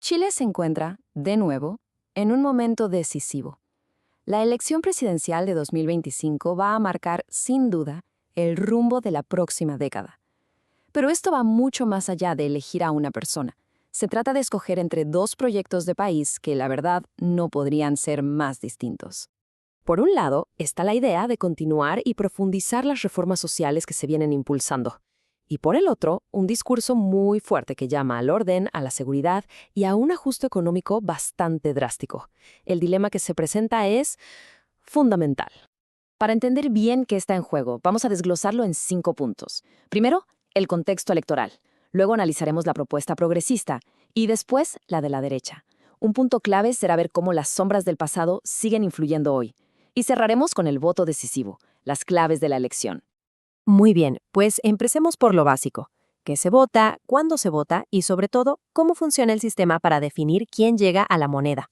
Chile se encuentra, de nuevo, en un momento decisivo. La elección presidencial de 2025 va a marcar, sin duda, el rumbo de la próxima década. Pero esto va mucho más allá de elegir a una persona. Se trata de escoger entre dos proyectos de país que, la verdad, no podrían ser más distintos. Por un lado, está la idea de continuar y profundizar las reformas sociales que se vienen impulsando. Y por el otro, un discurso muy fuerte que llama al orden, a la seguridad y a un ajuste económico bastante drástico. El dilema que se presenta es fundamental. Para entender bien qué está en juego, vamos a desglosarlo en 5 puntos. Primero, el contexto electoral. Luego analizaremos la propuesta progresista y después la de la derecha. Un punto clave será ver cómo las sombras del pasado siguen influyendo hoy. Y cerraremos con el voto decisivo, las claves de la elección. Muy bien, pues empecemos por lo básico. ¿Qué se vota? ¿Cuándo se vota? Y sobre todo, ¿cómo funciona el sistema para definir quién llega a la moneda?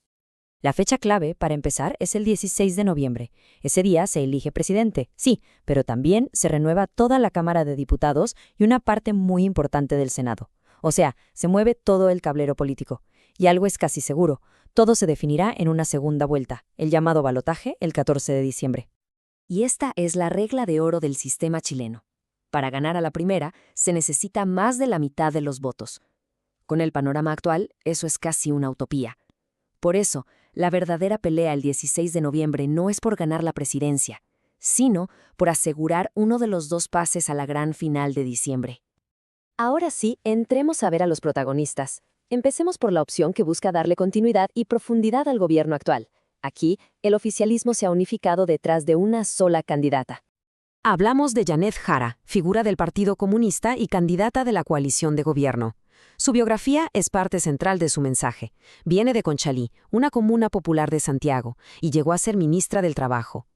La fecha clave, para empezar, es el 16 de noviembre. Ese día se elige presidente, sí, pero también se renueva toda la Cámara de Diputados y una parte muy importante del Senado. O sea, se mueve todo el tablero político. Y algo es casi seguro, todo se definirá en una segunda vuelta, el llamado balotaje, el 14 de diciembre. Y esta es la regla de oro del sistema chileno. Para ganar a la primera, se necesita más de la mitad de los votos. Con el panorama actual, eso es casi una utopía. Por eso, la verdadera pelea el 16 de noviembre no es por ganar la presidencia, sino por asegurar uno de los dos pases a la gran final de diciembre. Ahora sí, entremos a ver a los protagonistas. Empecemos por la opción que busca darle continuidad y profundidad al gobierno actual. Aquí, el oficialismo se ha unificado detrás de una sola candidata. Hablamos de Janeth Jara, figura del Partido Comunista y candidata de la coalición de gobierno. Su biografía es parte central de su mensaje. Viene de Conchalí, una comuna popular de Santiago, y llegó a ser ministra del Trabajo.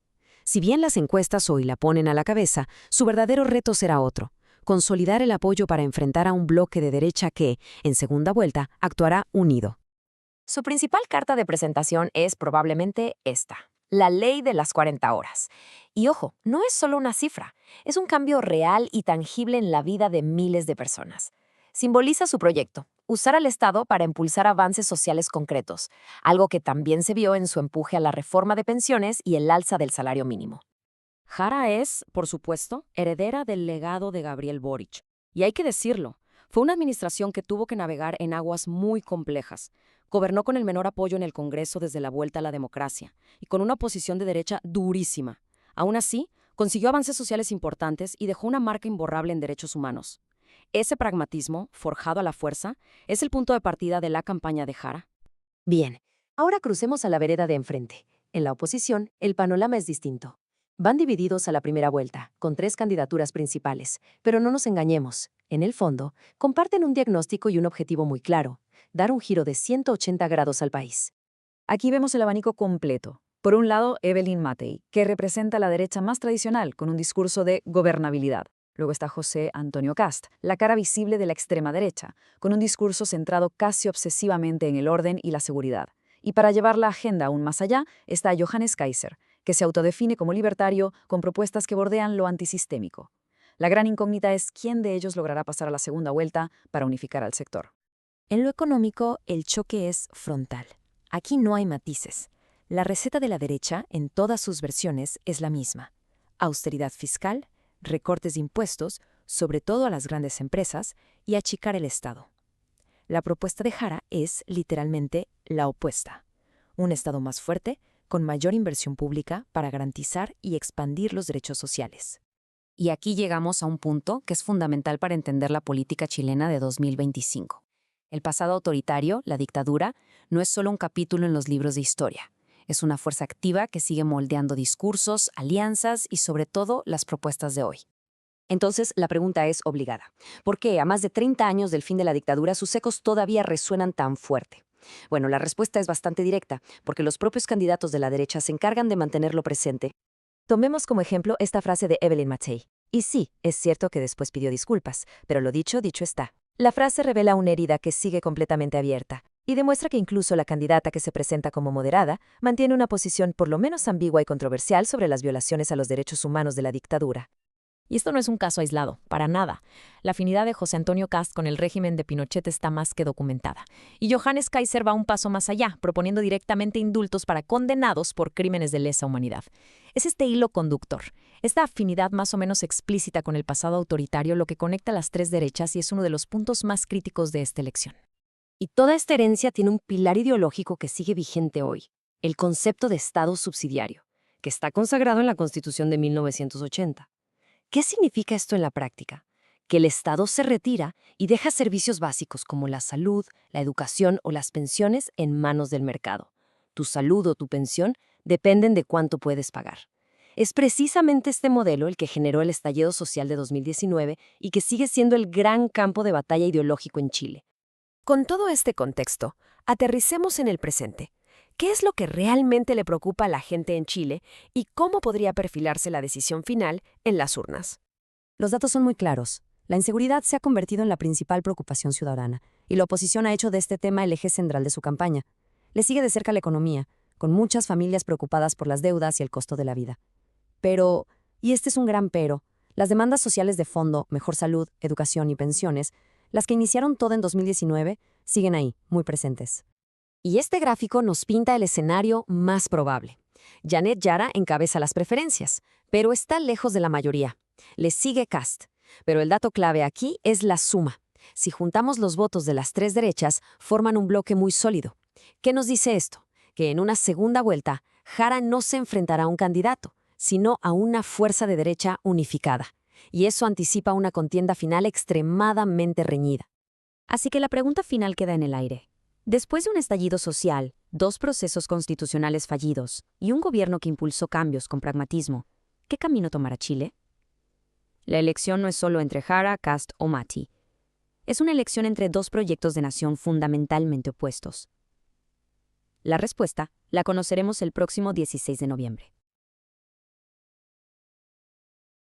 Si bien las encuestas hoy la ponen a la cabeza, su verdadero reto será otro: consolidar el apoyo para enfrentar a un bloque de derecha que, en segunda vuelta, actuará unido. Su principal carta de presentación es probablemente esta: la ley de las 40 horas. Y ojo, no es solo una cifra, es un cambio real y tangible en la vida de miles de personas. Simboliza su proyecto: usar al Estado para impulsar avances sociales concretos, algo que también se vio en su empuje a la reforma de pensiones y el alza del salario mínimo. Jara es, por supuesto, heredera del legado de Gabriel Boric. Y hay que decirlo, fue una administración que tuvo que navegar en aguas muy complejas. Gobernó con el menor apoyo en el Congreso desde la vuelta a la democracia y con una oposición de derecha durísima. Aún así, consiguió avances sociales importantes y dejó una marca imborrable en derechos humanos. Ese pragmatismo, forjado a la fuerza, es el punto de partida de la campaña de Jara. Bien, ahora crucemos a la vereda de enfrente. En la oposición, el panorama es distinto. Van divididos a la primera vuelta, con 3 candidaturas principales, pero no nos engañemos. En el fondo, comparten un diagnóstico y un objetivo muy claro: dar un giro de 180 grados al país. Aquí vemos el abanico completo. Por un lado, Evelyn Matei, que representa la derecha más tradicional, con un discurso de gobernabilidad. Luego está José Antonio Kast, la cara visible de la extrema derecha, con un discurso centrado casi obsesivamente en el orden y la seguridad. Y para llevar la agenda aún más allá, está Johannes Kaiser, que se autodefine como libertario, con propuestas que bordean lo antisistémico. La gran incógnita es quién de ellos logrará pasar a la segunda vuelta para unificar al sector. En lo económico, el choque es frontal. Aquí no hay matices. La receta de la derecha, en todas sus versiones, es la misma: austeridad fiscal, recortes de impuestos, sobre todo a las grandes empresas, y achicar el Estado. La propuesta de Jara es, literalmente, la opuesta: un Estado más fuerte, con mayor inversión pública para garantizar y expandir los derechos sociales. Y aquí llegamos a un punto que es fundamental para entender la política chilena de 2025. El pasado autoritario, la dictadura, no es solo un capítulo en los libros de historia. Es una fuerza activa que sigue moldeando discursos, alianzas y, sobre todo, las propuestas de hoy. Entonces, la pregunta es obligada: ¿por qué, a más de 30 años del fin de la dictadura, sus ecos todavía resuenan tan fuerte? Bueno, la respuesta es bastante directa, porque los propios candidatos de la derecha se encargan de mantenerlo presente. Tomemos como ejemplo esta frase de Evelyn Matei. Y sí, es cierto que después pidió disculpas, pero lo dicho, dicho está. La frase revela una herida que sigue completamente abierta y demuestra que incluso la candidata que se presenta como moderada mantiene una posición por lo menos ambigua y controversial sobre las violaciones a los derechos humanos de la dictadura. Y esto no es un caso aislado, para nada. La afinidad de José Antonio Kast con el régimen de Pinochet está más que documentada. Y Johannes Kaiser va un paso más allá, proponiendo directamente indultos para condenados por crímenes de lesa humanidad. Es este hilo conductor, esta afinidad más o menos explícita con el pasado autoritario lo que conecta las tres derechas y es uno de los puntos más críticos de esta elección. Y toda esta herencia tiene un pilar ideológico que sigue vigente hoy, el concepto de Estado subsidiario, que está consagrado en la Constitución de 1980. ¿Qué significa esto en la práctica? Que el Estado se retira y deja servicios básicos como la salud, la educación o las pensiones en manos del mercado. Tu salud o tu pensión dependen de cuánto puedes pagar. Es precisamente este modelo el que generó el estallido social de 2019 y que sigue siendo el gran campo de batalla ideológico en Chile. Con todo este contexto, aterricemos en el presente. ¿Qué es lo que realmente le preocupa a la gente en Chile y cómo podría perfilarse la decisión final en las urnas? Los datos son muy claros. La inseguridad se ha convertido en la principal preocupación ciudadana, y la oposición ha hecho de este tema el eje central de su campaña. Le sigue de cerca la economía, con muchas familias preocupadas por las deudas y el costo de la vida. Pero, y este es un gran pero, las demandas sociales de fondo, mejor salud, educación y pensiones, las que iniciaron todo en 2019, siguen ahí, muy presentes. Y este gráfico nos pinta el escenario más probable. Janet Jara encabeza las preferencias, pero está lejos de la mayoría. Le sigue Kast. Pero el dato clave aquí es la suma. Si juntamos los votos de las tres derechas, forman un bloque muy sólido. ¿Qué nos dice esto? Que en una segunda vuelta, Jara no se enfrentará a un candidato, sino a una fuerza de derecha unificada. Y eso anticipa una contienda final extremadamente reñida. Así que la pregunta final queda en el aire. Después de un estallido social, 2 procesos constitucionales fallidos y un gobierno que impulsó cambios con pragmatismo, ¿qué camino tomará Chile? La elección no es solo entre Jara, Kast o Mati. Es una elección entre 2 proyectos de nación fundamentalmente opuestos. La respuesta la conoceremos el próximo 16 de noviembre.